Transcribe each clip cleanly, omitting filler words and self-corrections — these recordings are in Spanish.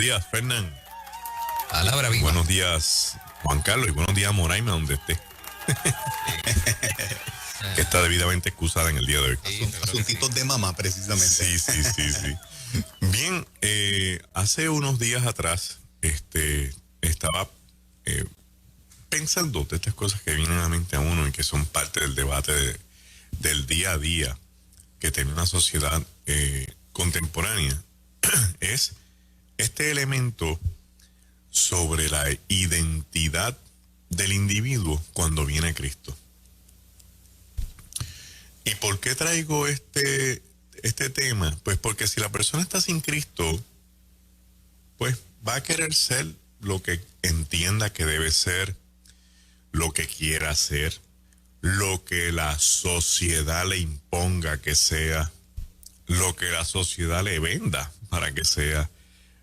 días, Fernán. Palabra viva. Buenos días, Juan Carlos, y buenos días, Moraima, donde esté. Que está debidamente excusada en el día de hoy. Asuntitos de mamá, precisamente. Sí. Bien, hace unos días atrás, estaba pensando de estas cosas que vienen a la mente a uno y que son parte del debate del día a día que tiene una sociedad contemporánea. Es este elemento sobre la identidad del individuo cuando viene Cristo. ¿Y por qué traigo este tema? Pues porque si la persona está sin Cristo, pues va a querer ser lo que entienda que debe ser, lo que quiera ser, lo que la sociedad le imponga que sea, lo que la sociedad le venda para que sea,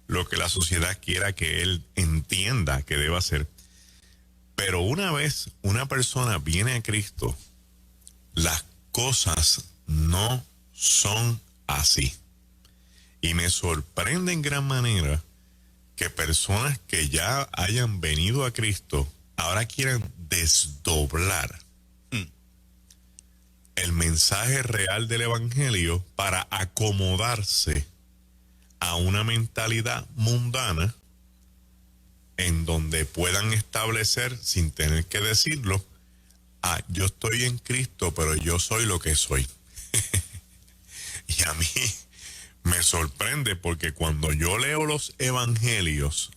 lo que la sociedad quiera que él entienda que deba ser. Pero una vez una persona viene a Cristo, las cosas no son así. Y me sorprende en gran manera que personas que ya hayan venido a Cristo ahora quieran desdoblar el mensaje real del Evangelio para acomodarse a una mentalidad mundana en donde puedan establecer, sin tener que decirlo, yo estoy en Cristo, pero yo soy lo que soy. Y a mí me sorprende porque cuando yo leo los evangelios,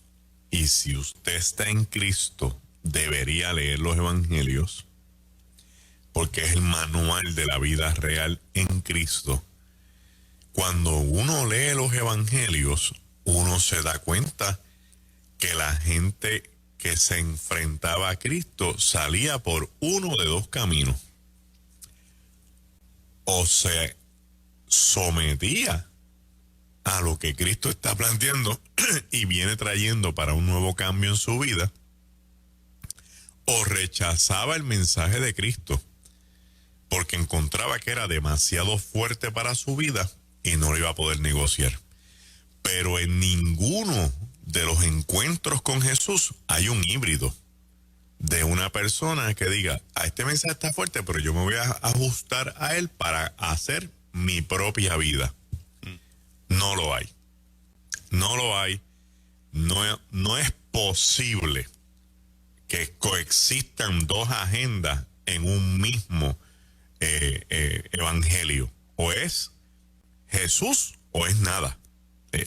y si usted está en Cristo, debería leer los evangelios, porque es el manual de la vida real en Cristo. Cuando uno lee los evangelios, uno se da cuenta que la gente que se enfrentaba a Cristo salía por uno de dos caminos. O se sometía a lo que Cristo está planteando y viene trayendo para un nuevo cambio en su vida, o rechazaba el mensaje de Cristo porque encontraba que era demasiado fuerte para su vida y no lo iba a poder negociar. Pero en ninguno de los encuentros con Jesús hay un híbrido de una persona que diga, este mensaje está fuerte, pero yo me voy a ajustar a él para hacer mi propia vida. No lo hay. No lo hay. No es posible que coexistan dos agendas en un mismo evangelio. O es Jesús o es nada.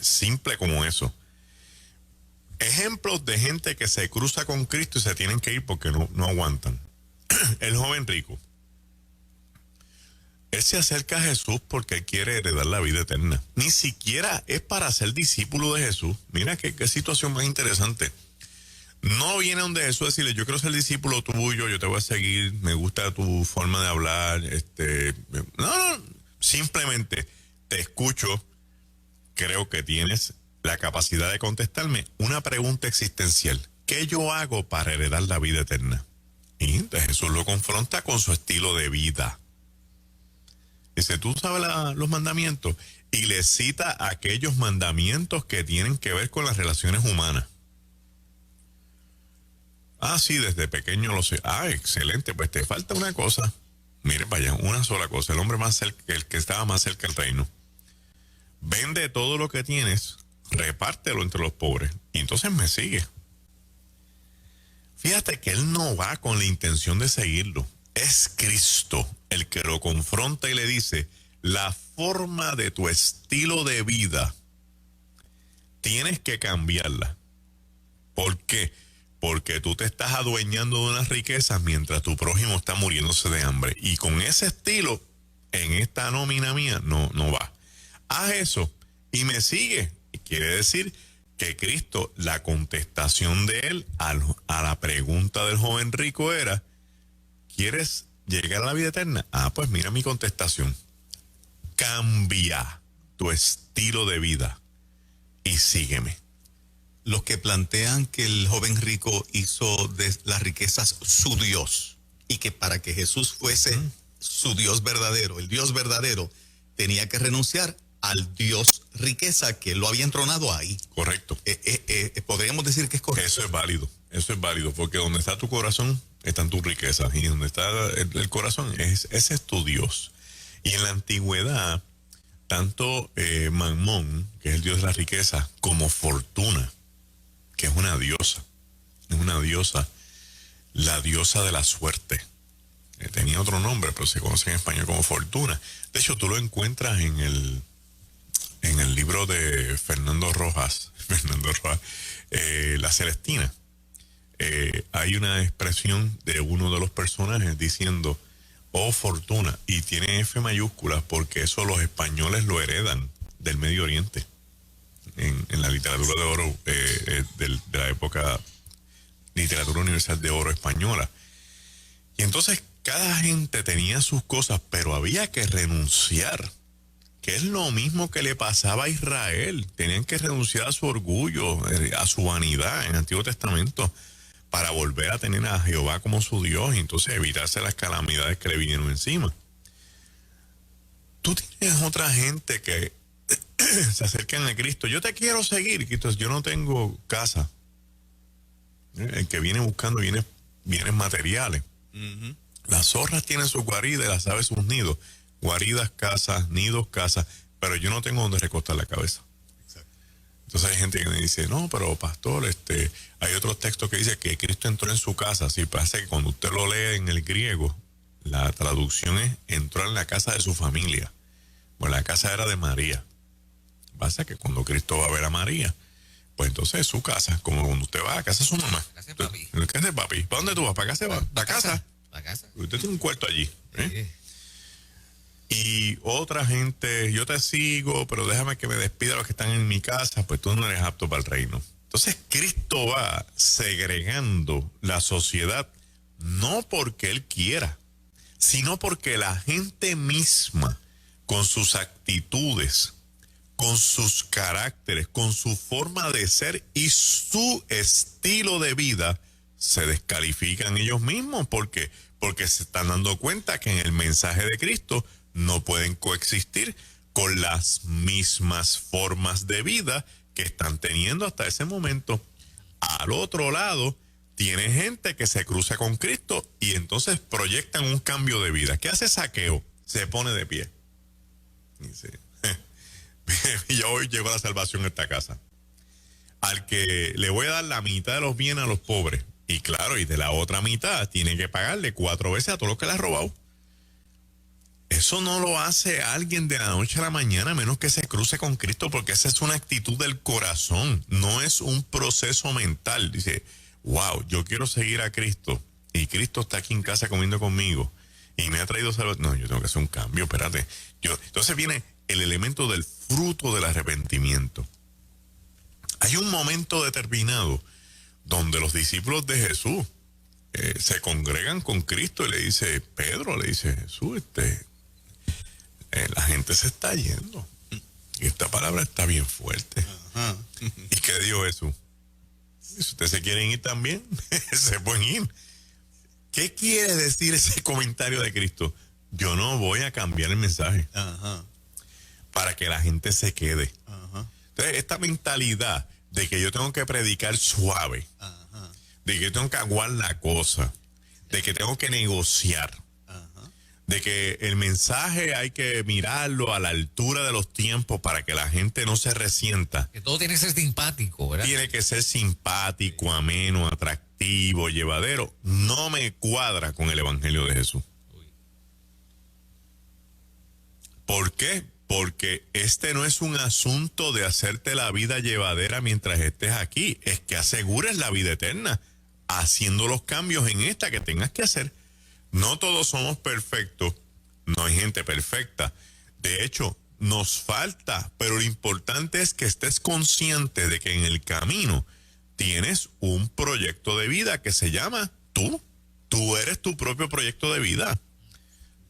Simple como eso. Ejemplos de gente que se cruza con Cristo y se tienen que ir porque no aguantan. El joven rico. Él se acerca a Jesús porque él quiere heredar la vida eterna. Ni siquiera es para ser discípulo de Jesús. Mira qué situación más interesante. No viene donde Jesús a decirle, yo quiero ser discípulo tuyo, yo te voy a seguir, me gusta tu forma de hablar. No, simplemente te escucho, creo que tienes la capacidad de contestarme una pregunta existencial. ¿Qué yo hago para heredar la vida eterna? Y entonces Jesús lo confronta con su estilo de vida. Dice, ¿tú sabes los mandamientos? Y le cita aquellos mandamientos que tienen que ver con las relaciones humanas. Sí, desde pequeño lo sé. Excelente, pues te falta una cosa. Mire, vaya, una sola cosa. El hombre más cerca, el que estaba más cerca del reino. Vende todo lo que tienes, repártelo entre los pobres. Y entonces me sigue. Fíjate que él no va con la intención de seguirlo. Es Cristo el que lo confronta y le dice, la forma de tu estilo de vida tienes que cambiarla. ¿Por qué? Porque tú te estás adueñando de unas riquezas mientras tu prójimo está muriéndose de hambre. Y con ese estilo, en esta nómina mía, no va. Haz eso y me sigue. Y quiere decir que Cristo, la contestación de él a la pregunta del joven rico era, ¿quieres llegar a la vida eterna? Pues mira mi contestación. Cambia tu estilo de vida y sígueme. Los que plantean que el joven rico hizo de las riquezas su Dios y que para que Jesús fuese su Dios verdadero, el Dios verdadero, tenía que renunciar al Dios riqueza que lo había entronado ahí. Correcto. Podríamos decir que es correcto. Eso es válido, porque donde está tu corazón están tus riquezas, y donde está el corazón, ese es tu Dios. Y en la antigüedad, tanto Mamón, que es el dios de la riqueza, como Fortuna, que es una diosa, la diosa de la suerte. Tenía otro nombre, pero se conoce en español como Fortuna. De hecho, tú lo encuentras en el libro de Fernando Rojas, La Celestina. Hay una expresión de uno de los personajes diciendo, oh Fortuna, y tiene F mayúscula porque eso los españoles lo heredan del Medio Oriente, en la literatura de oro de la época literatura universal de oro española. Y entonces cada gente tenía sus cosas, pero había que renunciar, que es lo mismo que le pasaba a Israel. Tenían que renunciar a su orgullo, a su vanidad en el Antiguo Testamento, para volver a tener a Jehová como su Dios y entonces evitarse las calamidades que le vinieron encima. Tú tienes otra gente que se acercan a Cristo. Yo te quiero seguir, Cristo. Yo no tengo casa. El que viene buscando bienes materiales. Uh-huh. Las zorras tienen sus guaridas y las aves sus nidos. Guaridas, casas, nidos, casas. Pero yo no tengo donde recostar la cabeza. Entonces hay gente que me dice, no, pero pastor, hay otros textos que dice que Cristo entró en su casa. Sí, pasa que cuando usted lo lee en el griego, la traducción es entró en la casa de su familia. Bueno, la casa era de María. Pasa que cuando Cristo va a ver a María, pues entonces es su casa, como cuando usted va a casa de su mamá. Casa de papi. ¿Qué hace papi? ¿Para dónde tú vas? ¿Para casa? ¿Para casa? ¿Para casa? Usted tiene un cuarto allí. Sí. Y otra gente, yo te sigo, pero déjame que me despida a los que están en mi casa, pues tú no eres apto para el reino. Entonces Cristo va segregando la sociedad, no porque Él quiera, sino porque la gente misma, con sus actitudes, con sus caracteres, con su forma de ser y su estilo de vida, se descalifican ellos mismos, porque se están dando cuenta que en el mensaje de Cristo no pueden coexistir con las mismas formas de vida que están teniendo hasta ese momento. Al otro lado, tiene gente que se cruza con Cristo y entonces proyectan un cambio de vida. ¿Qué hace Zaqueo? Se pone de pie. Dice, yo hoy llego a la salvación a esta casa. Al que le voy a dar la mitad de los bienes a los pobres. Y claro, y de la otra mitad tiene que pagarle 4 veces a todos los que le ha robado. Eso no lo hace alguien de la noche a la mañana, a menos que se cruce con Cristo, porque esa es una actitud del corazón, no es un proceso mental. Dice, wow, yo quiero seguir a Cristo, y Cristo está aquí en casa comiendo conmigo, y me ha traído salvación. No, yo tengo que hacer un cambio, espérate. Entonces viene el elemento del fruto del arrepentimiento. Hay un momento determinado donde los discípulos de Jesús se congregan con Cristo y le dice, Pedro, le dice, Jesús, la gente se está yendo. Y esta palabra está bien fuerte. Ajá. ¿Y qué dijo Jesús? Si ustedes se quieren ir también, se pueden ir. ¿Qué quiere decir ese comentario de Cristo? Yo no voy a cambiar el mensaje. Ajá. Para que la gente se quede. Ajá. Entonces, esta mentalidad de que yo tengo que predicar suave, ajá, de que yo tengo que aguar la cosa, de que tengo que negociar, de que el mensaje hay que mirarlo a la altura de los tiempos para que la gente no se resienta. Que todo tiene que ser simpático, ¿verdad? Tiene que ser simpático, ameno, atractivo, llevadero. No me cuadra con el Evangelio de Jesús. ¿Por qué? Porque este no es un asunto de hacerte la vida llevadera mientras estés aquí. Es que asegures la vida eterna, haciendo los cambios en esta que tengas que hacer. No todos somos perfectos, no hay gente perfecta. De hecho, nos falta, pero lo importante es que estés consciente de que en el camino tienes un proyecto de vida que se llama tú. Tú eres tu propio proyecto de vida.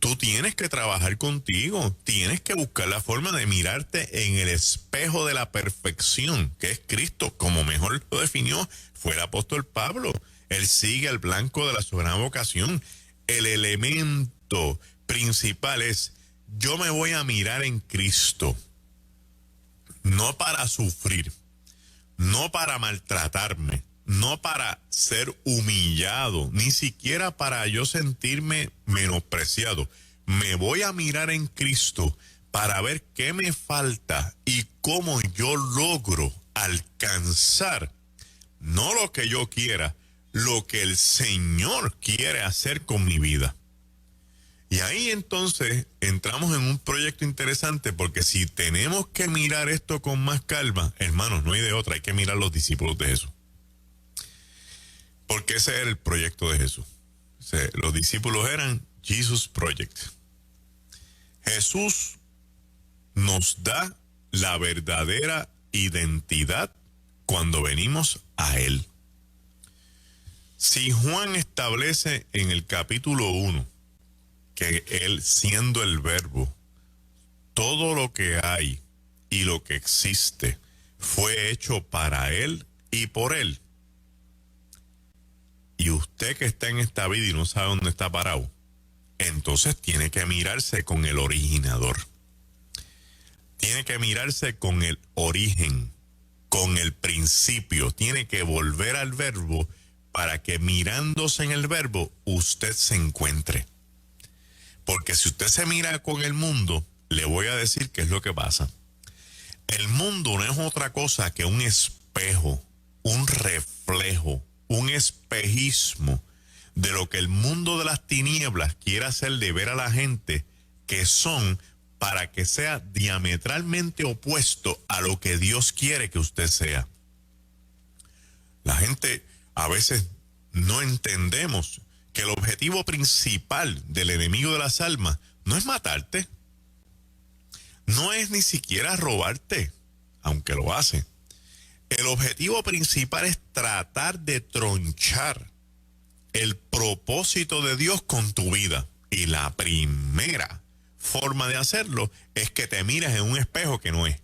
Tú tienes que trabajar contigo, tienes que buscar la forma de mirarte en el espejo de la perfección, que es Cristo, como mejor lo definió, fue el apóstol Pablo. Él sigue al blanco de la soberana vocación. El elemento principal es, yo me voy a mirar en Cristo. no para sufrir, no para maltratarme, no para ser humillado, ni siquiera para yo sentirme menospreciado. Me voy a mirar en Cristo para ver qué me falta y cómo yo logro alcanzar, no lo que yo quiera, lo que el Señor quiere hacer con mi vida. Y ahí entonces entramos en un proyecto interesante, porque si tenemos que mirar esto con más calma, hermanos, no hay de otra, hay que mirar los discípulos de Jesús. Porque ese era el proyecto de Jesús. O sea, los discípulos eran Jesus Project. Jesús nos da la verdadera identidad cuando venimos a Él. Si Juan establece en el capítulo 1 que Él, siendo el Verbo, todo lo que hay y lo que existe fue hecho para Él y por Él, y usted que está en esta vida y no sabe dónde está parado, entonces tiene que mirarse con el originador. Tiene que mirarse con el origen, con el principio. Tiene que volver al Verbo para que mirándose en el Verbo usted se encuentre. Porque si usted se mira con el mundo, le voy a decir qué es lo que pasa. El mundo no es otra cosa que un espejo, un reflejo, un espejismo de lo que el mundo de las tinieblas quiere hacerle ver a la gente que son, para que sea diametralmente opuesto a lo que Dios quiere que usted sea. La gente a veces no entendemos que el objetivo principal del enemigo de las almas no es matarte, no es ni siquiera robarte, aunque lo hace. El objetivo principal es tratar de tronchar el propósito de Dios con tu vida. Y la primera forma de hacerlo es que te mires en un espejo que no es.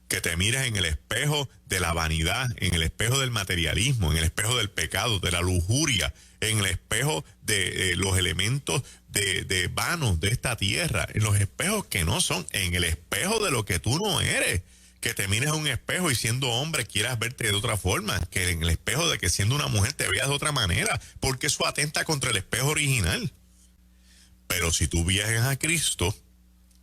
Que te mires en el espejo de la vanidad, en el espejo del materialismo, en el espejo del pecado, de la lujuria, en el espejo de los elementos de vanos de esta tierra, en los espejos que no son, en el espejo de lo que tú no eres. Que te mires en un espejo y siendo hombre quieras verte de otra forma, que en el espejo de que siendo una mujer te veas de otra manera, porque eso atenta contra el espejo original. Pero si tú viajas a Cristo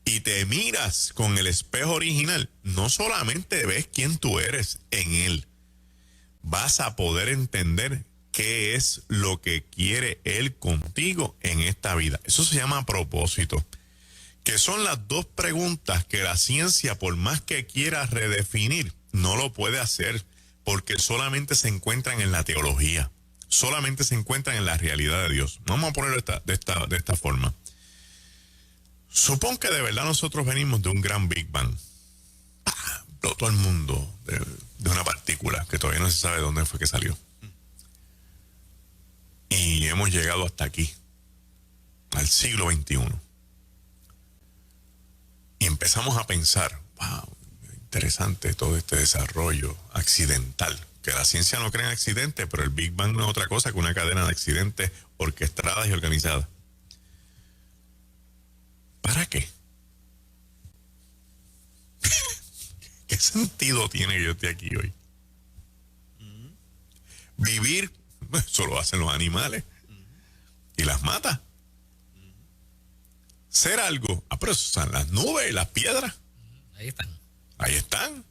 y te miras con el espejo original, no solamente ves quién tú eres en Él, vas a poder entender qué es lo que quiere Él contigo en esta vida. Eso se llama propósito, que son las dos preguntas que la ciencia, por más que quiera redefinir, no lo puede hacer, porque solamente se encuentran en la teología, solamente se encuentran en la realidad de Dios. Vamos a ponerlo de esta forma. Supón que de verdad nosotros venimos de un gran Big Bang. Explotó el mundo de una partícula que todavía no se sabe de dónde fue que salió. Y hemos llegado hasta aquí, al siglo XXI. Y empezamos a pensar, wow, interesante todo este desarrollo accidental, que la ciencia no cree en accidentes, pero el Big Bang no es otra cosa que una cadena de accidentes orquestadas y organizadas. ¿Para qué? ¿Qué sentido tiene que yo esté aquí hoy? Vivir, eso lo hacen los animales y las mata. Ser algo, pero eso son las nubes y las piedras. Ahí están. Ahí están.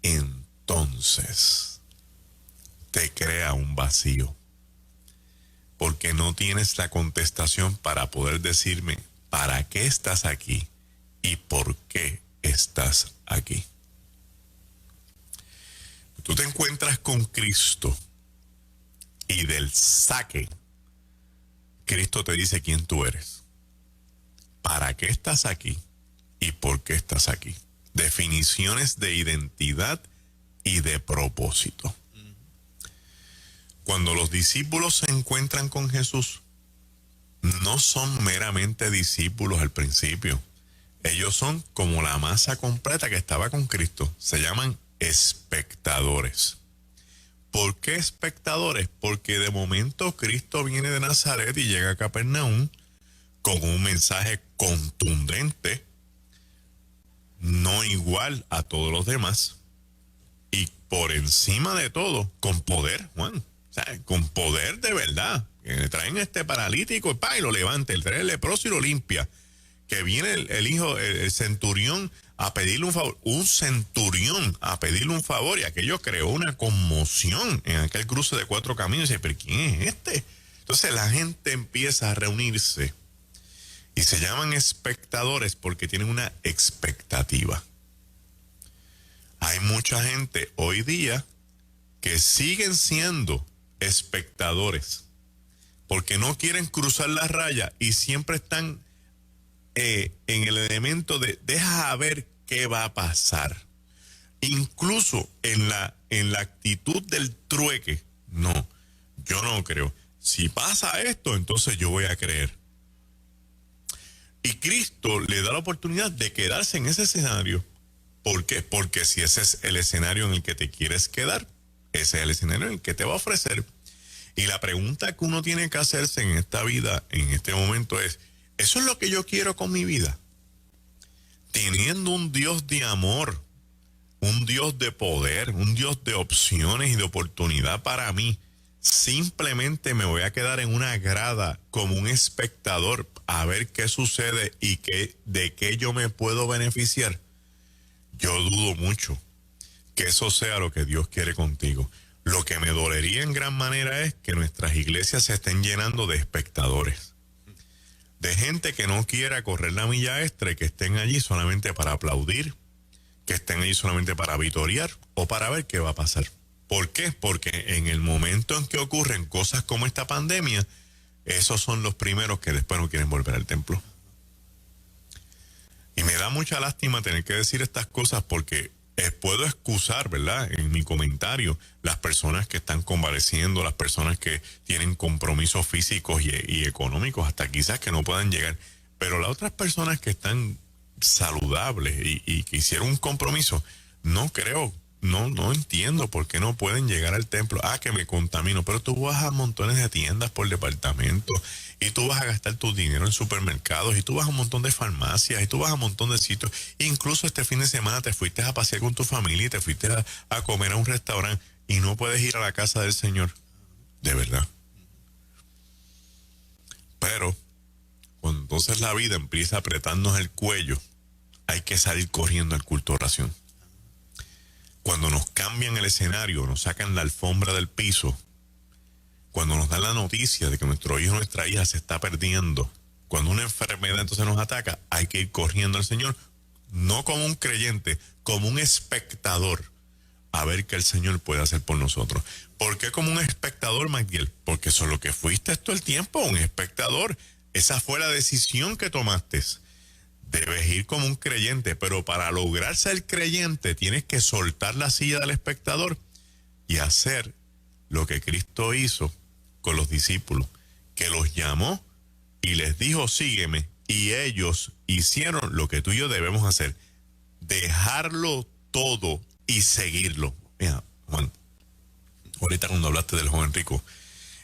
Entonces, te crea un vacío. Porque no tienes la contestación para poder decirme para qué estás aquí y por qué estás aquí. Tú te encuentras con Cristo y del saque, Cristo te dice quién tú eres, para qué estás aquí y por qué estás aquí. Definiciones de identidad y de propósito. Cuando los discípulos se encuentran con Jesús, no son meramente discípulos al principio. Ellos son como la masa completa que estaba con Cristo. Se llaman espectadores. ¿Por qué espectadores? Porque de momento Cristo viene de Nazaret y llega a Capernaum con un mensaje contundente, no igual a todos los demás, y por encima de todo, con poder, Juan. O sea, con poder de verdad. Que le traen a este paralítico y lo levanta, el trae el leproso y lo limpia. Que viene el hijo, el centurión, a pedirle un favor. Un centurión a pedirle un favor, y aquello creó una conmoción en aquel cruce de 4 caminos. Y dice, ¿pero quién es este? Entonces la gente empieza a reunirse y se llaman espectadores porque tienen una expectativa. Hay mucha gente hoy día que siguen siendo espectadores porque no quieren cruzar la raya y siempre están en el elemento de deja ver qué va a pasar. Incluso en la actitud del trueque. No, yo no creo. Si pasa esto, entonces yo voy a creer. Y Cristo le da la oportunidad de quedarse en ese escenario. ¿Por qué? Porque si ese es el escenario en el que te quieres quedar, ese es el escenario en el que te va a ofrecer. Y la pregunta que uno tiene que hacerse en esta vida, en este momento es, ¿eso es lo que yo quiero con mi vida? Teniendo un Dios de amor, un Dios de poder, un Dios de opciones y de oportunidad para mí, simplemente me voy a quedar en una grada como un espectador a ver qué sucede y de qué yo me puedo beneficiar. Yo dudo mucho que eso sea lo que Dios quiere contigo. Lo que me dolería en gran manera es que nuestras iglesias se estén llenando de espectadores, de gente que no quiera correr la milla extra y que estén allí solamente para aplaudir, que estén allí solamente para vitorear o para ver qué va a pasar. ¿Por qué? Porque en el momento en que ocurren cosas como esta pandemia, esos son los primeros que después no quieren volver al templo. Y me da mucha lástima tener que decir estas cosas porque puedo excusar, ¿verdad?, en mi comentario, las personas que están convaleciendo, las personas que tienen compromisos físicos y económicos, hasta quizás que no puedan llegar. Pero las otras personas que están saludables y que hicieron un compromiso, no creo, no entiendo por qué no pueden llegar al templo. Que me contamino, pero tú vas a montones de tiendas por departamento y tú vas a gastar tu dinero en supermercados y tú vas a un montón de farmacias y tú vas a un montón de sitios. Incluso este fin de semana te fuiste a pasear con tu familia y te fuiste a comer a un restaurante y no puedes ir a la casa del Señor. De verdad. Pero cuando entonces la vida empieza a apretarnos el cuello, hay que salir corriendo al culto de oración. Cuando nos cambian el escenario, nos sacan la alfombra del piso, cuando nos dan la noticia de que nuestro hijo o nuestra hija se está perdiendo, cuando una enfermedad entonces nos ataca, hay que ir corriendo al Señor, no como un creyente, como un espectador, a ver qué el Señor puede hacer por nosotros. ¿Por qué como un espectador, Magdiel? Porque eso es lo que fuiste todo el tiempo, un espectador. Esa fue la decisión que tomaste. Debes ir como un creyente, pero para lograr ser creyente tienes que soltar la silla del espectador y hacer lo que Cristo hizo con los discípulos, que los llamó y les dijo, sígueme, y ellos hicieron lo que tú y yo debemos hacer, dejarlo todo y seguirlo. Mira, Juan, ahorita cuando hablaste del joven rico,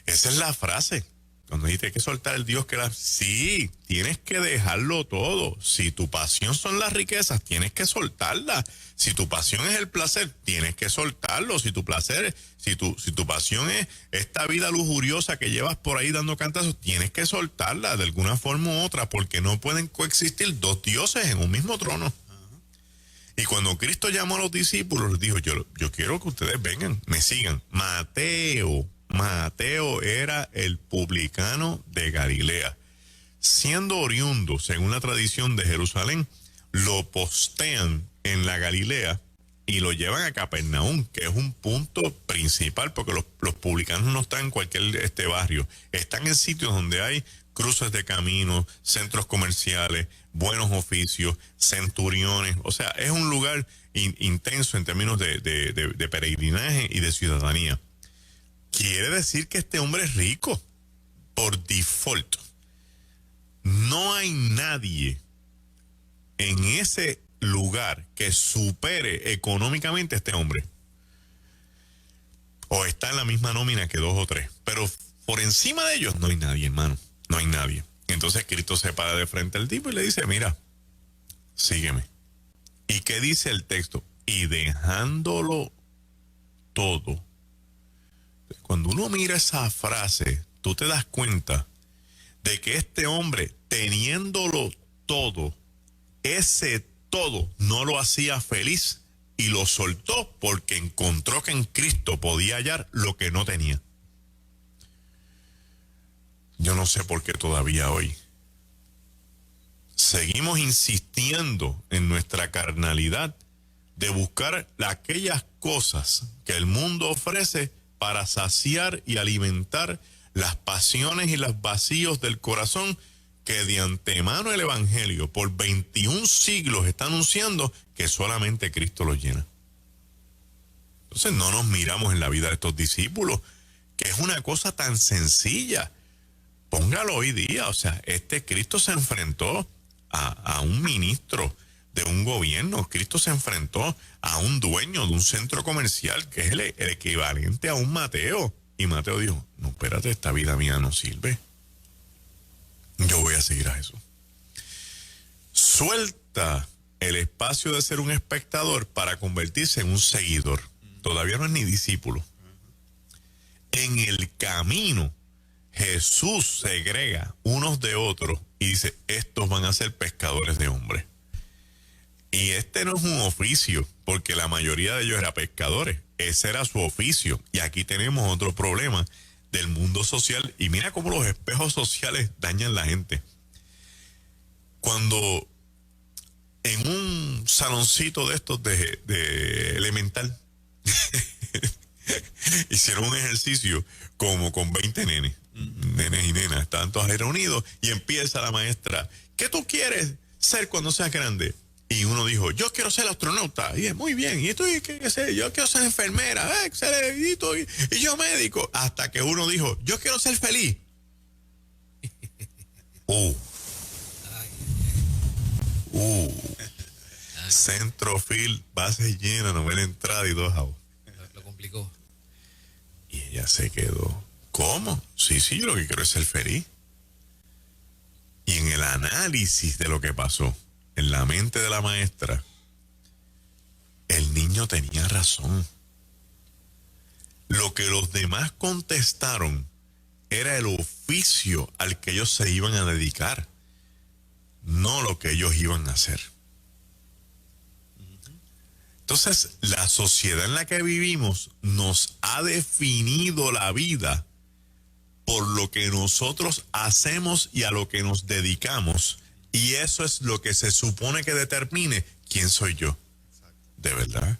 esa es la frase. Cuando dijiste hay que soltar el Dios que da, sí, tienes que dejarlo todo. Si tu pasión son las riquezas, tienes que soltarlas. Si tu pasión es el placer, tienes que soltarlo. Si tu placer, si tu pasión es esta vida lujuriosa que llevas por ahí dando cantazos, tienes que soltarla de alguna forma u otra, porque no pueden coexistir dos dioses en un mismo trono. Y cuando Cristo llamó a los discípulos, les dijo, yo quiero que ustedes vengan, me sigan. Mateo era el publicano de Galilea. Siendo oriundo, según la tradición de Jerusalén, lo postean en la Galilea y lo llevan a Capernaum, que es un punto principal, porque los publicanos no están en cualquier barrio. Están en sitios donde hay cruces de caminos, centros comerciales, buenos oficios, centuriones. O sea, es un lugar intenso en términos de peregrinaje y de ciudadanía. Quiere decir que este hombre es rico por default. No hay nadie en ese lugar que supere económicamente a este hombre. O está en la misma nómina que 2 o 3. Pero por encima de ellos no hay nadie, hermano. No hay nadie. Entonces Cristo se para de frente al tipo y le dice, mira, sígueme. ¿Y qué dice el texto? Y dejándolo todo. Cuando uno mira esa frase, tú te das cuenta de que este hombre, teniéndolo todo, ese todo no lo hacía feliz y lo soltó porque encontró que en Cristo podía hallar lo que no tenía. Yo no sé por qué todavía hoy seguimos insistiendo en nuestra carnalidad de buscar aquellas cosas que el mundo ofrece para saciar y alimentar las pasiones y los vacíos del corazón que de antemano el Evangelio por 21 siglos está anunciando que solamente Cristo los llena. Entonces no nos miramos en la vida de estos discípulos, que es una cosa tan sencilla. Póngalo hoy día, o sea, Cristo se enfrentó a un ministro de un gobierno. Cristo se enfrentó a un dueño de un centro comercial que es el equivalente a un Mateo. Y Mateo dijo, no, espérate, esta vida mía no sirve. Yo voy a seguir a Jesús. Suelta el espacio de ser un espectador para convertirse en un seguidor. Todavía no es ni discípulo. En el camino, Jesús segrega unos de otros y dice, estos van a ser pescadores de hombres. Y no es un oficio, porque la mayoría de ellos eran pescadores. Ese era su oficio. Y aquí tenemos otro problema del mundo social. Y mira cómo los espejos sociales dañan la gente. Cuando en un saloncito de estos de elemental hicieron un ejercicio como con 20 nenes y nenas, estaban todos ahí reunidos y empieza la maestra, ¿qué tú quieres ser cuando seas grande? Y uno dijo, yo quiero ser astronauta. Y es muy bien. Y tú, ¿qué sé? Yo quiero ser enfermera. Excelente. Y yo médico. Hasta que uno dijo, yo quiero ser feliz. Centrofil, base llena, novena entrada y 2 out. Lo complicó. Y ella se quedó. ¿Cómo? Sí, yo lo que quiero es ser feliz. Y en el análisis de lo que pasó en la mente de la maestra, el niño tenía razón. Lo que los demás contestaron era el oficio al que ellos se iban a dedicar, no lo que ellos iban a hacer. Entonces, la sociedad en la que vivimos nos ha definido la vida por lo que nosotros hacemos y a lo que nos dedicamos. Y eso es lo que se supone que determine quién soy yo. ¿De verdad?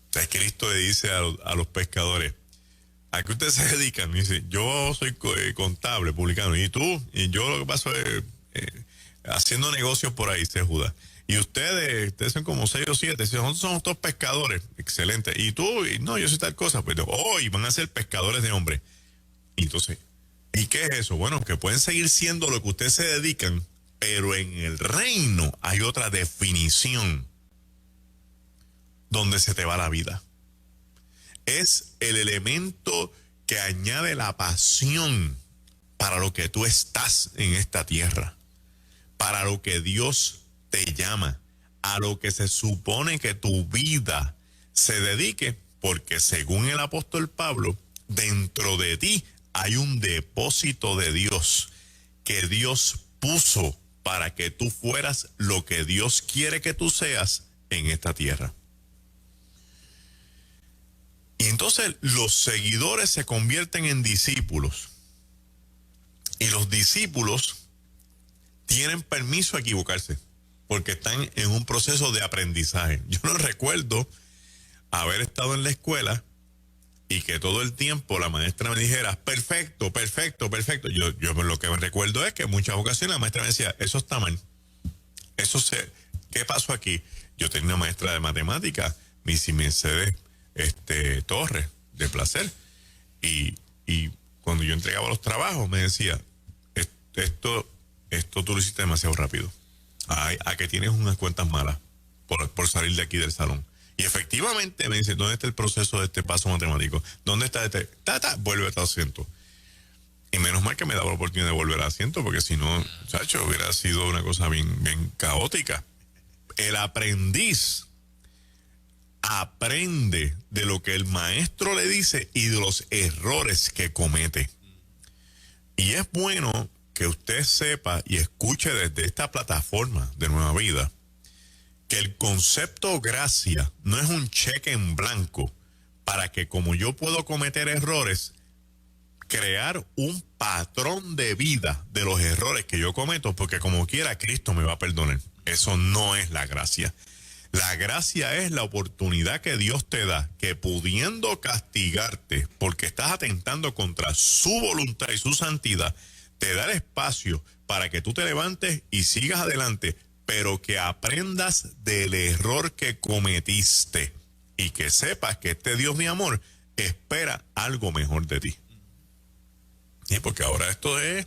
Entonces Cristo le dice a los pescadores, ¿a qué ustedes se dedican? Y dice, yo soy contable, publicano. ¿Y tú? Y yo lo que paso es haciendo negocios por ahí, dice Judas. Y ustedes son como 6 o 7. Nosotros somos todos pescadores. Excelente. Y tú, no, yo soy tal cosa. Pero hoy van a ser pescadores de hombres. Y entonces, ¿y qué es eso? Bueno, que pueden seguir siendo lo que ustedes se dedican, pero en el reino hay otra definición donde se te va la vida. Es el elemento que añade la pasión para lo que tú estás en esta tierra, para lo que Dios te llama, a lo que se supone que tu vida se dedique, porque según el apóstol Pablo, dentro de ti hay un depósito de Dios que Dios puso para que tú fueras lo que Dios quiere que tú seas en esta tierra. Y entonces los seguidores se convierten en discípulos. Y los discípulos tienen permiso a equivocarse, porque están en un proceso de aprendizaje. Yo no recuerdo haber estado en la escuela y que todo el tiempo la maestra me dijera, perfecto, perfecto, perfecto. Yo lo que me recuerdo es que en muchas ocasiones la maestra me decía, eso está mal. ¿Qué pasó aquí? Yo tenía una maestra de matemáticas, Miss Mercedes Torres, de Placer. Y cuando yo entregaba los trabajos, me decía, esto tú lo hiciste demasiado rápido. A que tienes unas cuentas malas por salir de aquí del salón. Y efectivamente me dice, ¿dónde está el proceso de este paso matemático? ¿Dónde está vuelve a tu asiento? Y menos mal que me daba la oportunidad de volver al asiento, porque si no, chacho, hubiera sido una cosa bien, bien caótica. el aprendiz aprende de lo que el maestro le dice y de los errores que comete. Y es bueno que usted sepa y escuche desde esta plataforma de Nueva Vida que el concepto gracia no es un cheque en blanco para que, como yo puedo cometer errores, crear un patrón de vida de los errores que yo cometo, porque como quiera Cristo me va a perdonar. Eso no es la gracia. La gracia es la oportunidad que Dios te da, que pudiendo castigarte porque estás atentando contra su voluntad y su santidad, te da el espacio para que tú te levantes y sigas adelante, pero que aprendas del error que cometiste y que sepas que este Dios de amor espera algo mejor de ti. Y porque ahora esto es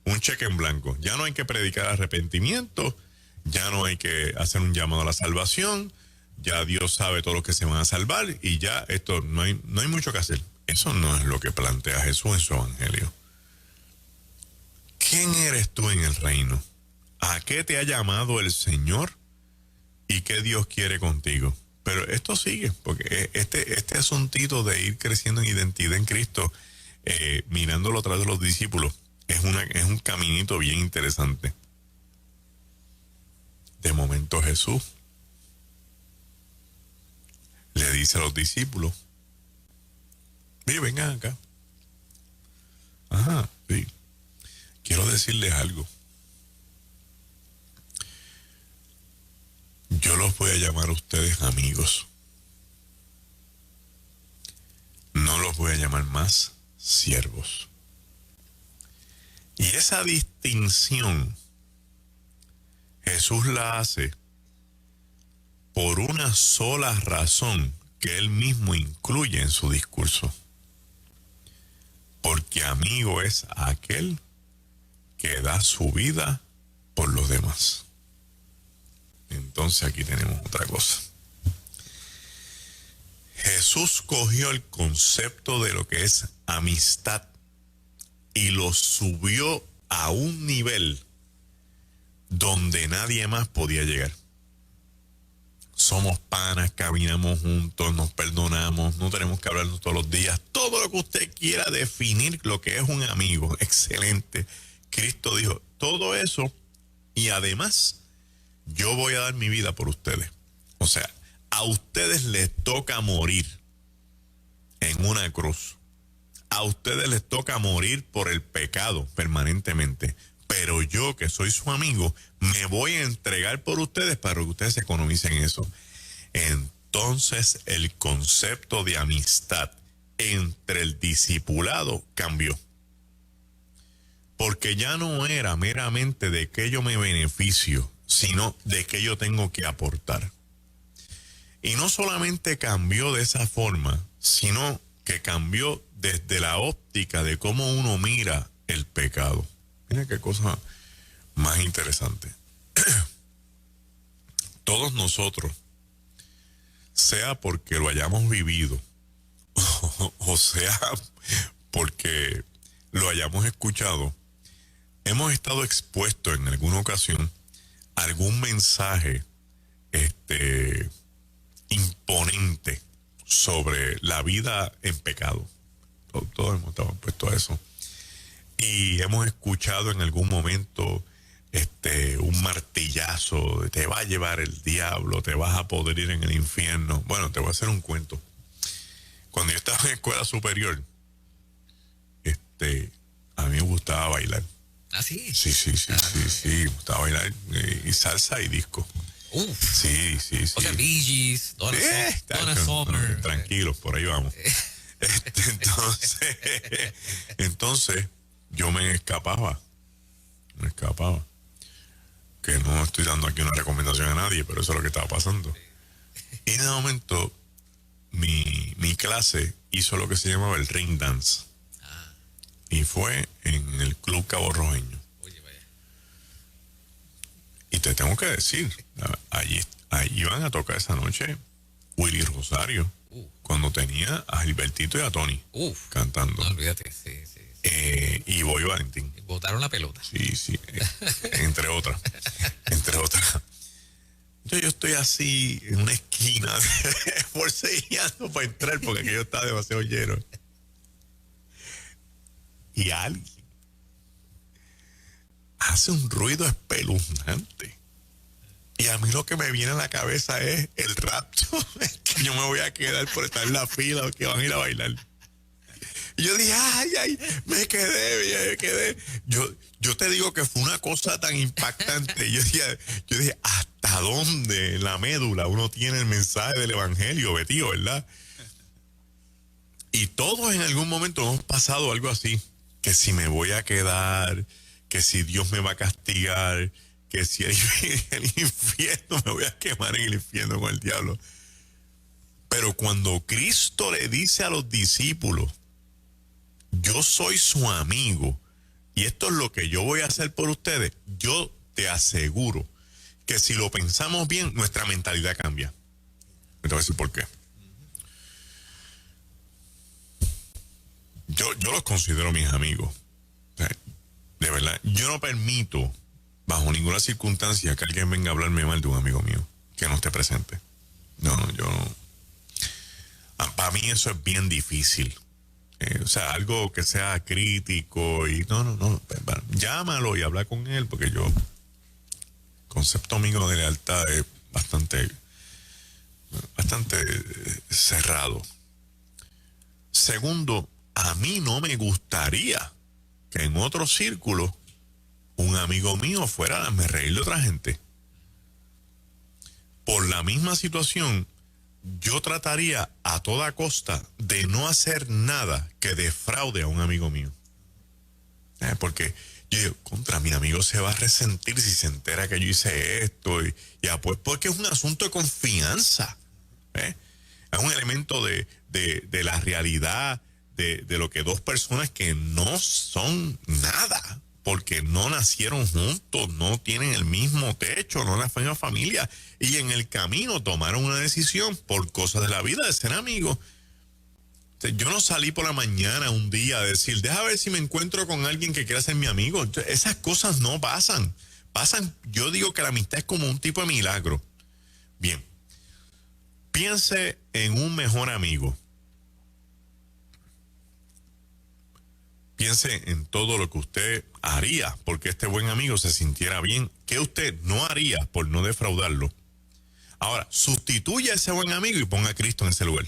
un cheque en blanco. Ya no hay que predicar arrepentimiento, ya no hay que hacer un llamado a la salvación, ya Dios sabe todos los que se van a salvar y ya esto no hay mucho que hacer. Eso no es lo que plantea Jesús en su evangelio. ¿Quién eres tú en el reino? ¿A qué te ha llamado el Señor? ¿Y qué Dios quiere contigo? Pero esto sigue, porque este asuntito de ir creciendo en identidad en Cristo, mirándolo atrás de los discípulos, es un caminito bien interesante. De momento Jesús le dice a los discípulos, mire, vengan acá. Ajá, sí. Quiero decirles algo. Yo los voy a llamar a ustedes amigos. No los voy a llamar más siervos. Y esa distinción Jesús la hace por una sola razón que él mismo incluye en su discurso. Porque amigo es aquel que da su vida por los demás. Entonces aquí tenemos otra cosa. Jesús cogió el concepto de lo que es amistad y lo subió a un nivel donde nadie más podía llegar. Somos panas, caminamos juntos, nos perdonamos, no tenemos que hablarnos todos los días. Todo lo que usted quiera definir lo que es un amigo, excelente. Cristo dijo todo eso y además yo voy a dar mi vida por ustedes. O sea, a ustedes les toca morir en una cruz. A ustedes les toca morir por el pecado permanentemente. Pero yo, que soy su amigo, me voy a entregar por ustedes para que ustedes economicen eso. Entonces, el concepto de amistad entre el discipulado cambió. Porque ya no era meramente de que yo me beneficio, sino de que yo tengo que aportar. Y no solamente cambió de esa forma, sino que cambió desde la óptica de cómo uno mira el pecado. Mira qué cosa más interesante. Todos nosotros, sea porque lo hayamos vivido, o sea porque lo hayamos escuchado, hemos estado expuestos en alguna ocasión a algún mensaje imponente sobre la vida en pecado. Todos hemos estado expuestos a eso. Y hemos escuchado en algún momento un martillazo, te va a llevar el diablo, te vas a podrir en el infierno. Bueno, te voy a hacer un cuento. Cuando yo estaba en escuela superior, a mí me gustaba bailar. ¿Ah, sí? Sí, me gustaba bailar y salsa y disco. Sí. O sea, Bee Gees, Donna Summer. Tranquilos, por ahí vamos. Entonces, yo me escapaba. Que no estoy dando aquí una recomendación a nadie, pero eso es lo que estaba pasando. Y de momento, mi clase hizo lo que se llamaba el ring dance. Y fue en el Club Cabo Rojeño. Oye, vaya. Y te tengo que decir, ahí iban a tocar esa noche Willy Rosario, cuando tenía a Gilbertito y a Tony cantando. No, olvídate, sí. Y Boy Valentín. Botaron la pelota. Sí, entre otras. Yo estoy así en una esquina, forcejeando para entrar porque aquello está demasiado lleno. Y alguien hace un ruido espeluznante. Y a mí lo que me viene a la cabeza es el rapto. Es que yo me voy a quedar por estar en la fila o que van a ir a bailar. Y yo dije, ay, me quedé. Yo te digo que fue una cosa tan impactante. Yo dije, ¿hasta dónde en la médula uno tiene el mensaje del evangelio, Betío, verdad? Y todos en algún momento hemos pasado algo así. Que si me voy a quedar, que si Dios me va a castigar, que si el infierno me voy a quemar en el infierno con el diablo. Pero cuando Cristo le dice a los discípulos, yo soy su amigo y esto es lo que yo voy a hacer por ustedes, yo te aseguro que si lo pensamos bien, nuestra mentalidad cambia. Me te voy a decir por qué. Yo los considero mis amigos. O sea, de verdad, yo no permito bajo ninguna circunstancia que alguien venga a hablarme mal de un amigo mío que no esté presente. No, yo no. Para mí eso es bien difícil. O sea, algo que sea crítico y no. Llámalo y habla con él porque yo, concepto mío de lealtad es bastante cerrado. Segundo, a mí no me gustaría que en otro círculo un amigo mío fuera a me reír de otra gente. Por la misma situación, yo trataría a toda costa de no hacer nada que defraude a un amigo mío. Porque yo digo, contra mi amigo se va a resentir si se entera que yo hice esto. Y pues porque es un asunto de confianza. Es un elemento de la realidad, de lo que dos personas que no son nada, porque no nacieron juntos, no tienen el mismo techo, no la misma familia, y en el camino tomaron una decisión por cosas de la vida de ser amigos. Yo no salí por la mañana un día a decir, deja ver si me encuentro con alguien que quiera ser mi amigo. Esas cosas no pasan. Yo digo que la amistad es como un tipo de milagro. Bien, piense en un mejor amigo. Piense en todo lo que usted haría porque este buen amigo se sintiera bien. ¿Qué usted no haría por no defraudarlo? Ahora, sustituya a ese buen amigo y ponga a Cristo en ese lugar.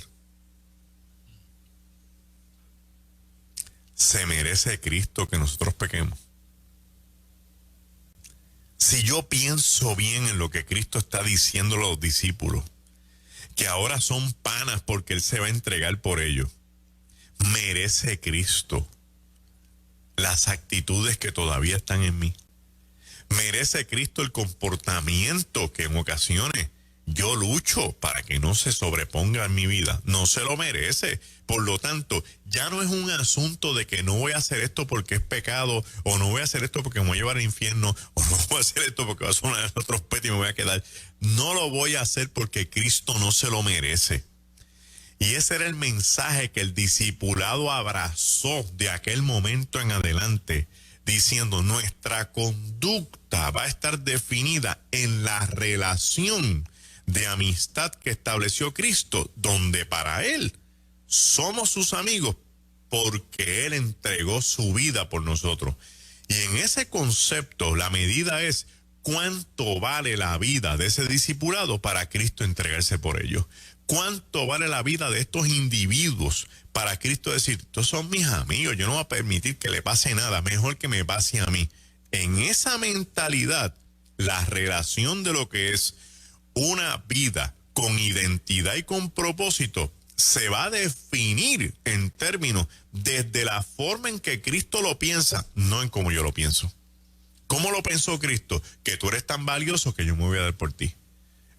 ¿Se merece Cristo que nosotros pequemos? Si yo pienso bien en lo que Cristo está diciendo a los discípulos, que ahora son panas porque Él se va a entregar por ellos, ¿merece Cristo las actitudes que todavía están en mí? ¿Merece Cristo el comportamiento que en ocasiones yo lucho para que no se sobreponga en mi vida? No se lo merece. Por lo tanto, ya no es un asunto de que no voy a hacer esto porque es pecado, o no voy a hacer esto porque me voy a llevar al infierno, o no voy a hacer esto porque va a sonar los trompetas y me voy a quedar. No lo voy a hacer porque Cristo no se lo merece. Y ese era el mensaje que el discipulado abrazó de aquel momento en adelante, diciendo, nuestra conducta va a estar definida en la relación de amistad que estableció Cristo, donde para Él somos sus amigos porque Él entregó su vida por nosotros. Y en ese concepto la medida es cuánto vale la vida de ese discipulado para Cristo entregarse por ellos. ¿Cuánto vale la vida de estos individuos para Cristo decir, estos son mis amigos, yo no voy a permitir que le pase nada, mejor que me pase a mí? En esa mentalidad, la relación de lo que es una vida con identidad y con propósito se va a definir en términos desde la forma en que Cristo lo piensa, no en cómo yo lo pienso. ¿Cómo lo pensó Cristo? Que tú eres tan valioso que yo me voy a dar por ti.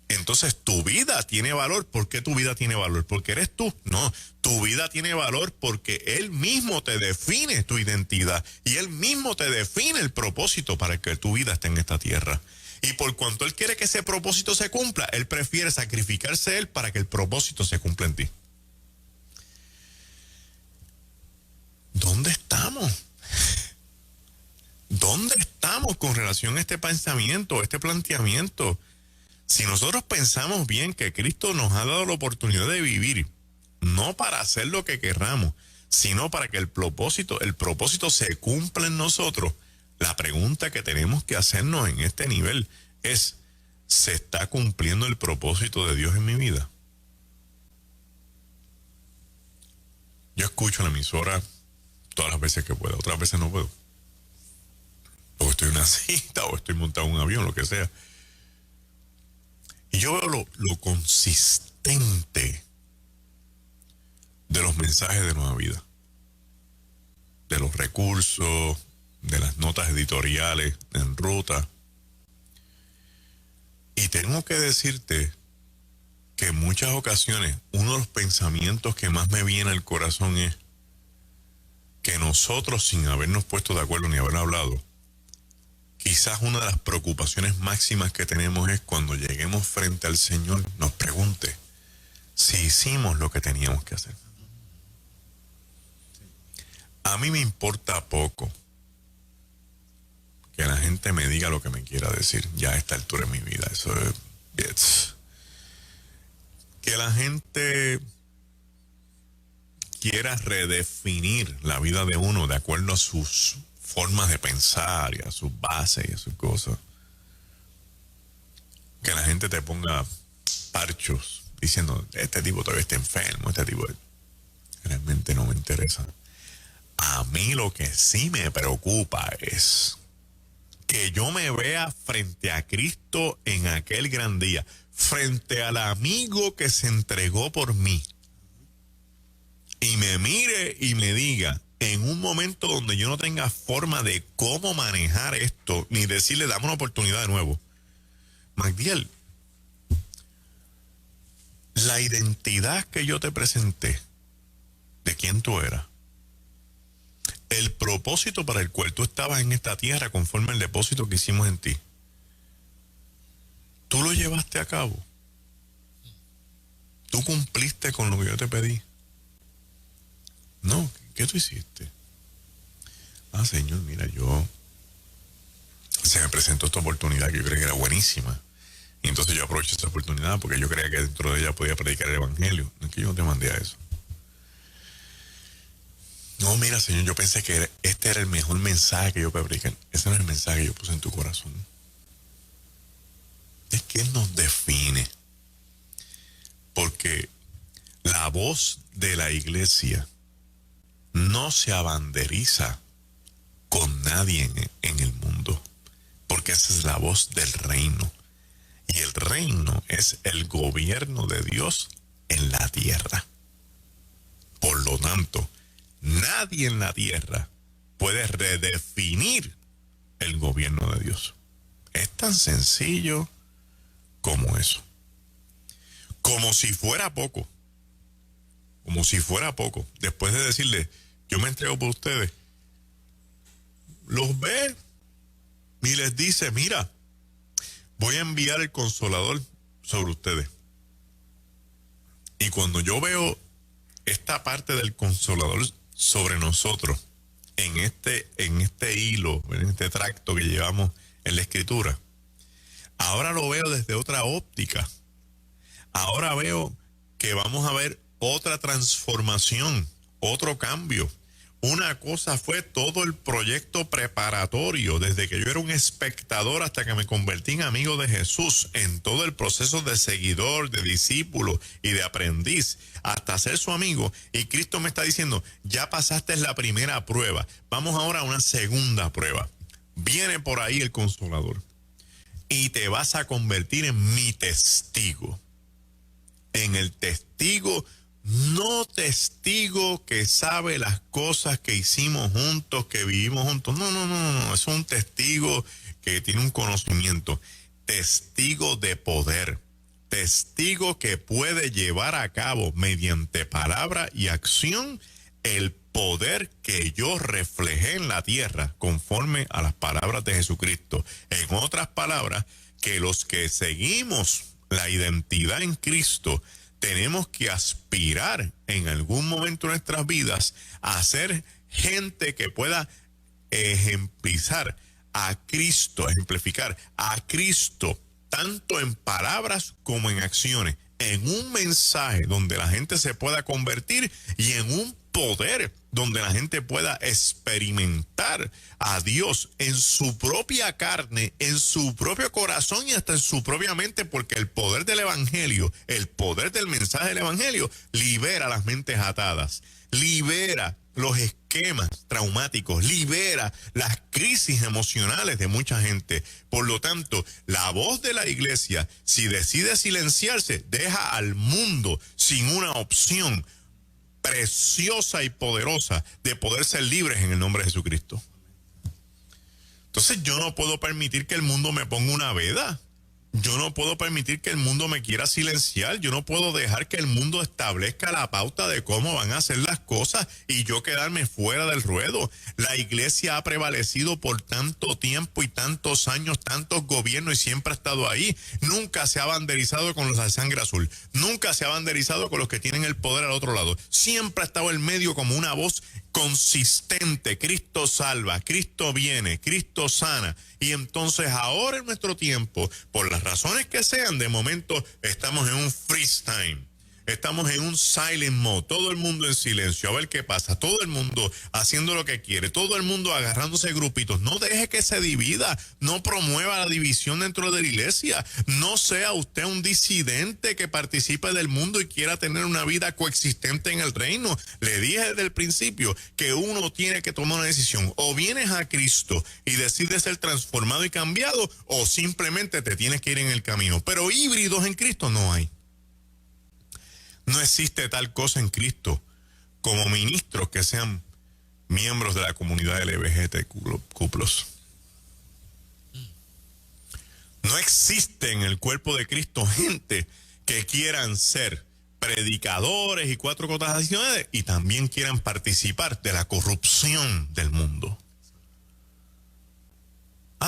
Entonces tu vida tiene valor. ¿Por qué tu vida tiene valor? ¿Porque eres tú? No, tu vida tiene valor porque Él mismo te define tu identidad y Él mismo te define el propósito para que tu vida esté en esta tierra. Y por cuanto Él quiere que ese propósito se cumpla, Él prefiere sacrificarse Él para que el propósito se cumpla en ti. ¿Dónde estamos? ¿Dónde estamos con relación a este pensamiento, a este planteamiento? Si nosotros pensamos bien que Cristo nos ha dado la oportunidad de vivir, no para hacer lo que querramos, sino para que el propósito se cumpla en nosotros, la pregunta que tenemos que hacernos en este nivel es, ¿se está cumpliendo el propósito de Dios en mi vida? Yo escucho la emisora todas las veces que puedo, otras veces no puedo. O estoy en una cita, o estoy montado en un avión, lo que sea. Y yo veo lo consistente de los mensajes de Nueva Vida, de los recursos, de las notas editoriales en ruta. Y tengo que decirte que en muchas ocasiones uno de los pensamientos que más me viene al corazón es que nosotros, sin habernos puesto de acuerdo ni haber hablado, quizás una de las preocupaciones máximas que tenemos es cuando lleguemos frente al Señor, nos pregunte si hicimos lo que teníamos que hacer. A mí me importa poco que la gente me diga lo que me quiera decir ya a esta altura de mi vida. Eso es... Que la gente quiera redefinir la vida de uno de acuerdo a sus formas de pensar y a sus bases y a sus cosas. Que la gente te ponga parchos diciendo, este tipo todavía está enfermo, este tipo... Realmente no me interesa. A mí lo que sí me preocupa es que yo me vea frente a Cristo en aquel gran día, frente al amigo que se entregó por mí, y me mire y me diga, en un momento donde yo no tenga forma de cómo manejar esto, ni decirle, dame una oportunidad de nuevo. Magdiel, la identidad que yo te presenté, de quién tú eras, el propósito para el cual tú estabas en esta tierra conforme al depósito que hicimos en ti, ¿tú lo llevaste a cabo? ¿Tú cumpliste con lo que yo te pedí? No, ¿qué tú hiciste? Ah, Señor, mira, se me presentó esta oportunidad que yo creía que era buenísima. Y entonces yo aproveché esta oportunidad porque yo creía que dentro de ella podía predicar el evangelio. No es que yo no te mandé a eso. No, mira, Señor, yo pensé que este era el mejor mensaje que yo podía predicar. Ese no es el mensaje que yo puse en tu corazón. Es que Él nos define. Porque la voz de la iglesia no se abanderiza con nadie en el mundo. Porque esa es la voz del reino. Y el reino es el gobierno de Dios en la tierra. Por lo tanto, nadie en la tierra puede redefinir el gobierno de Dios. Es tan sencillo como eso. Como si fuera poco. Como si fuera poco. Después de decirle, yo me entrego por ustedes, los ve y les dice, mira, voy a enviar el Consolador sobre ustedes. Y cuando yo veo esta parte del Consolador sobre nosotros, en este hilo, en este tracto que llevamos en la Escritura, ahora lo veo desde otra óptica. Ahora veo que vamos a ver otra transformación, otro cambio. Una cosa fue todo el proyecto preparatorio, desde que yo era un espectador hasta que me convertí en amigo de Jesús, en todo el proceso de seguidor, de discípulo y de aprendiz, hasta ser su amigo. Y Cristo me está diciendo, ya pasaste la primera prueba, vamos ahora a una segunda prueba. Viene por ahí el Consolador y te vas a convertir en mi testigo. En el testigo, no testigo que sabe las cosas que hicimos juntos, que vivimos juntos. No. Es un testigo que tiene un conocimiento. Testigo de poder. Testigo que puede llevar a cabo mediante palabra y acción el poder que yo reflejé en la tierra conforme a las palabras de Jesucristo. En otras palabras, que los que seguimos la identidad en Cristo tenemos que aspirar en algún momento de nuestras vidas a ser gente que pueda ejemplificar a Cristo tanto en palabras como en acciones, en un mensaje donde la gente se pueda convertir y en un poder donde la gente pueda experimentar a Dios en su propia carne, en su propio corazón y hasta en su propia mente, porque el poder del evangelio, el poder del mensaje del evangelio libera las mentes atadas, libera los esquemas traumáticos, libera las crisis emocionales de mucha gente. Por lo tanto, la voz de la iglesia, si decide silenciarse, deja al mundo sin una opción preciosa y poderosa de poder ser libres en el nombre de Jesucristo. Entonces yo no puedo permitir que el mundo me ponga una veda. Yo no puedo permitir que el mundo me quiera silenciar. Yo no puedo dejar que el mundo establezca la pauta de cómo van a hacer las cosas y yo quedarme fuera del ruedo. La iglesia ha prevalecido por tanto tiempo y tantos años, tantos gobiernos y siempre ha estado ahí. Nunca se ha banderizado con los de sangre azul. Nunca se ha banderizado con los que tienen el poder al otro lado. Siempre ha estado en medio como una voz consistente. Cristo salva, Cristo viene, Cristo sana. Y entonces ahora en nuestro tiempo, por las razones que sean, de momento estamos en un freeze time. Estamos en un silent mode, todo el mundo en silencio, a ver qué pasa, todo el mundo haciendo lo que quiere, todo el mundo agarrándose grupitos. No deje que se divida, no promueva la división dentro de la iglesia, no sea usted un disidente que participe del mundo y quiera tener una vida coexistente en el reino. Le dije desde el principio que uno tiene que tomar una decisión, o vienes a Cristo y decides ser transformado y cambiado, o simplemente te tienes que ir en el camino. Pero híbridos en Cristo no hay. No existe tal cosa en Cristo como ministros que sean miembros de la comunidad LGBTQ+. No existe en el cuerpo de Cristo gente que quieran ser predicadores y cuatro cotas adicionales y también quieran participar de la corrupción del mundo.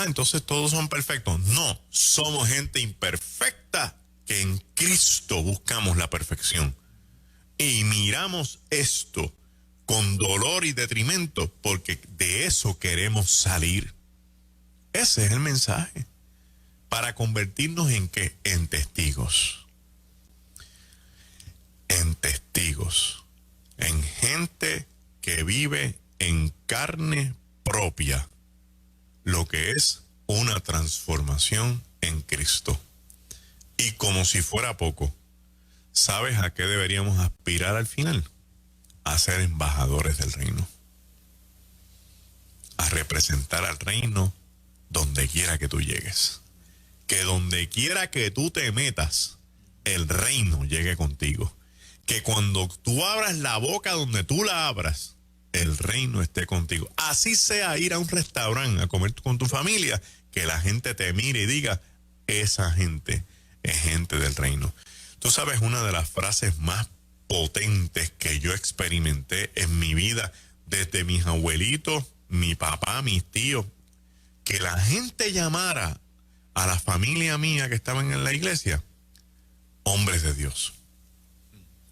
Entonces todos son perfectos. No, somos gente imperfecta que en Cristo buscamos la perfección. Y miramos esto con dolor y detrimento porque de eso queremos salir. Ese es el mensaje. Para convertirnos en ¿qué? En testigos. En testigos. En gente que vive en carne propia lo que es una transformación en Cristo. Y como si fuera poco, ¿sabes a qué deberíamos aspirar al final? A ser embajadores del reino. A representar al reino donde quiera que tú llegues. Que donde quiera que tú te metas, el reino llegue contigo. Que cuando tú abras la boca donde tú la abras, el reino esté contigo. Así sea ir a un restaurante a comer con tu familia, que la gente te mire y diga, esa gente es gente del reino. Tú sabes, una de las frases más potentes que yo experimenté en mi vida, desde mis abuelitos, mi papá, mis tíos, que la gente llamara a la familia mía que estaban en la iglesia, hombres de Dios.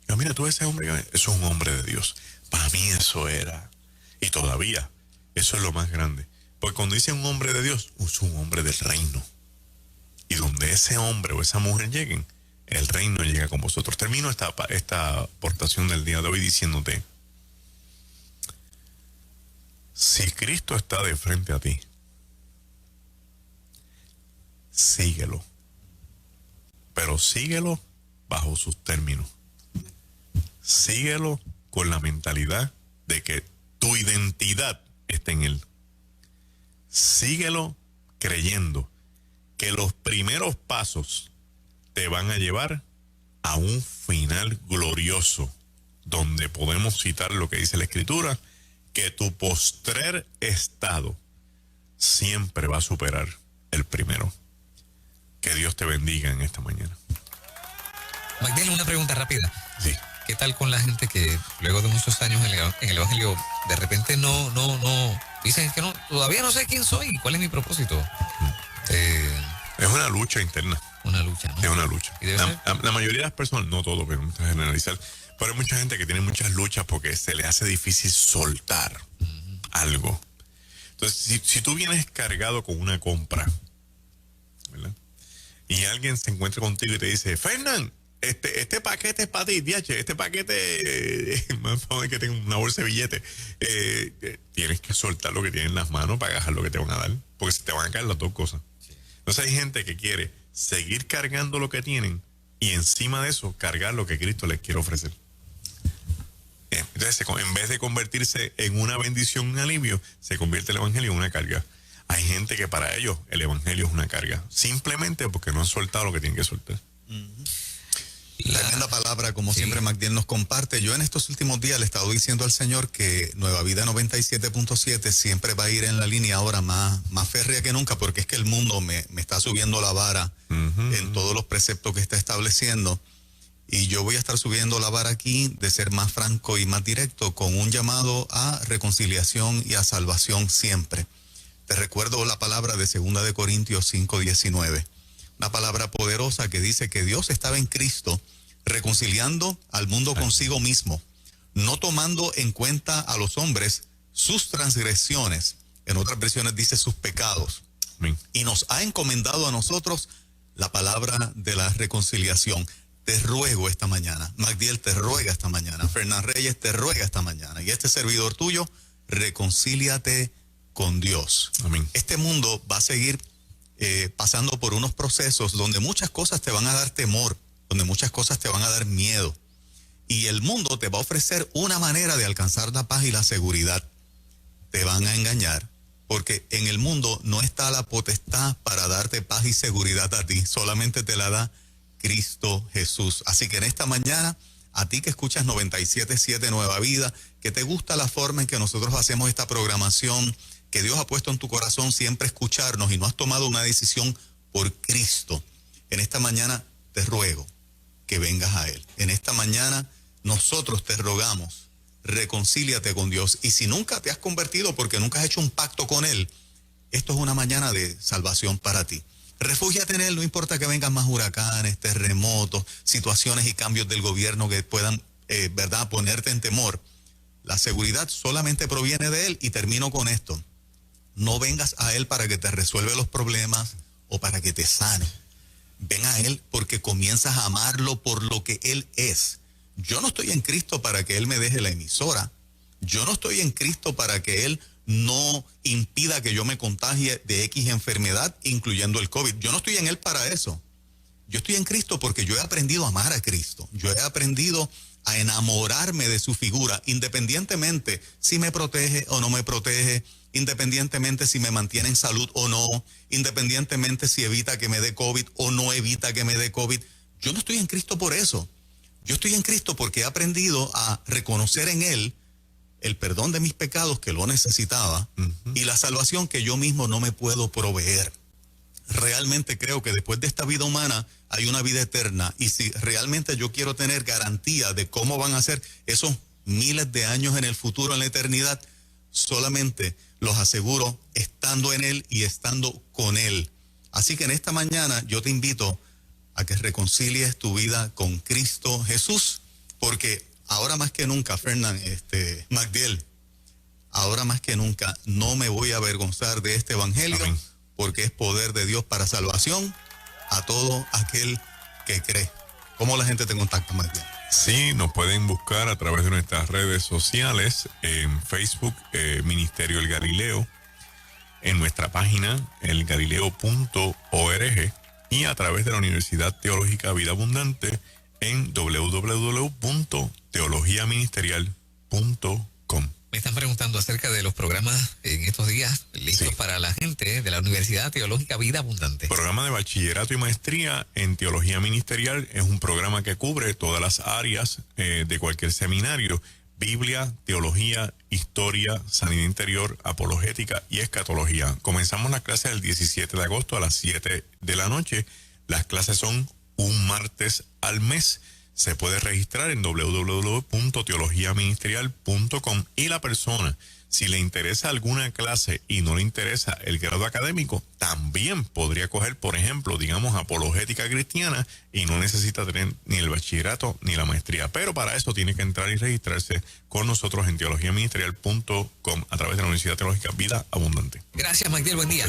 Yo, mira, tú ese hombre, eso es un hombre de Dios. Para mí eso era, y todavía, eso es lo más grande. Porque cuando dice un hombre de Dios, es un hombre del reino. Y donde ese hombre o esa mujer lleguen, el reino llega con vosotros. Termino esta aportación del día de hoy diciéndote, si Cristo está de frente a ti, síguelo. Pero síguelo bajo sus términos. Síguelo con la mentalidad de que tu identidad está en Él. Síguelo creyendo que los primeros pasos te van a llevar a un final glorioso, donde podemos citar lo que dice la Escritura, que tu postrer estado siempre va a superar el primero. Que Dios te bendiga en esta mañana. Magdalena, una pregunta rápida. Sí. ¿Qué tal con la gente que luego de muchos años en el Evangelio de repente no dicen que no, todavía no sé quién soy, cuál es mi propósito? Es una lucha interna. Una lucha, ¿no? Es una lucha. La mayoría de las personas, no todo, pero vamos a generalizar, pero hay mucha gente que tiene muchas luchas porque se le hace difícil soltar algo. Entonces, si tú vienes cargado con una compra, ¿verdad? y alguien se encuentra contigo y te dice, Fernán, este paquete es para ti, DH, este paquete, más que tenga una bolsa de billetes, tienes que soltar lo que tienes en las manos para agarrar lo que te van a dar, porque se te van a caer las dos cosas. Entonces hay gente que quiere seguir cargando lo que tienen y encima de eso cargar lo que Cristo les quiere ofrecer. Entonces, en vez de convertirse en una bendición, un alivio, se convierte el evangelio en una carga. Hay gente que para ellos el evangelio es una carga, simplemente porque no han soltado lo que tienen que soltar. Tremenda palabra, como siempre Magdiel nos comparte. Yo en estos últimos días le he estado diciendo al Señor que Nueva Vida 97.7 siempre va a ir en la línea ahora más férrea que nunca, porque es que el mundo me está subiendo la vara en todos los preceptos que está estableciendo. Y yo voy a estar subiendo la vara aquí de ser más franco y más directo, con un llamado a reconciliación y a salvación siempre. Te recuerdo la palabra de 2 de Corintios 5:19. Una palabra poderosa que dice que Dios estaba en Cristo reconciliando al mundo consigo mismo, no tomando en cuenta a los hombres sus transgresiones. En otras versiones dice sus pecados. Amén. Y nos ha encomendado a nosotros la palabra de la reconciliación. Te ruego esta mañana, Magdiel te ruega esta mañana, Fernán Reyes te ruega esta mañana, y este servidor tuyo, reconcíliate con Dios. Amén. Este mundo va a seguir pasando por unos procesos donde muchas cosas te van a dar temor, donde muchas cosas te van a dar miedo. Y el mundo te va a ofrecer una manera de alcanzar la paz y la seguridad. Te van a engañar, porque en el mundo no está la potestad para darte paz y seguridad a ti, solamente te la da Cristo Jesús. Así que en esta mañana, a ti que escuchas 97.7 Nueva Vida, que te gusta la forma en que nosotros hacemos esta programación, que Dios ha puesto en tu corazón siempre escucharnos y no has tomado una decisión por Cristo, en esta mañana te ruego que vengas a Él. En esta mañana nosotros te rogamos, reconcíliate con Dios. Y si nunca te has convertido porque nunca has hecho un pacto con Él, esto es una mañana de salvación para ti. Refúgiate en Él, no importa que vengan más huracanes, terremotos, situaciones y cambios del gobierno que puedan, ponerte en temor. La seguridad solamente proviene de Él. Y termino con esto. No vengas a Él para que te resuelva los problemas o para que te sane. Ven a Él porque comienzas a amarlo por lo que Él es. Yo no estoy en Cristo para que Él me deje la emisora. Yo no estoy en Cristo para que Él no impida que yo me contagie de X enfermedad, incluyendo el COVID. Yo no estoy en Él para eso. Yo estoy en Cristo porque yo he aprendido a amar a Cristo. Yo he aprendido a enamorarme de su figura, independientemente si me protege o no me protege, independientemente si me mantiene en salud o no, independientemente si evita que me dé COVID o no evita que me dé COVID. Yo no estoy en Cristo por eso. Yo estoy en Cristo porque he aprendido a reconocer en Él el perdón de mis pecados, que lo necesitaba, y la salvación que yo mismo no me puedo proveer. Realmente creo que después de esta vida humana hay una vida eterna, y si realmente yo quiero tener garantía de cómo van a ser esos miles de años en el futuro, en la eternidad, solamente los aseguro estando en Él y estando con Él. Así que en esta mañana yo te invito a que reconcilies tu vida con Cristo Jesús, porque ahora más que nunca, Fernán, Magdiel, ahora más que nunca no me voy a avergonzar de este evangelio. Amén. Porque es poder de Dios para salvación a todo aquel que cree. ¿Cómo la gente te contacta, Magdiel? Sí, nos pueden buscar a través de nuestras redes sociales, en Facebook, Ministerio El Galileo, en nuestra página, elgalileo.org, y a través de la Universidad Teológica Vida Abundante en www.teologiaministerial.com. Me están preguntando acerca de los programas en estos días listos para la gente de la Universidad Teológica Vida Abundante. Programa de bachillerato y maestría en Teología Ministerial es un programa que cubre todas las áreas de cualquier seminario: Biblia, teología, historia, sanidad interior, apologética y escatología. Comenzamos las clases el 17 de agosto a las 7 de la noche. Las clases son un martes al mes. Se puede registrar en www.teologiaministerial.com, y la persona, si le interesa alguna clase y no le interesa el grado académico, también podría coger, por ejemplo, digamos, apologética cristiana, y no necesita tener ni el bachillerato ni la maestría. Pero para eso tiene que entrar y registrarse con nosotros en teologiaministerial.com a través de la Universidad Teológica Vida Abundante. Gracias, Magdiel. Buen día.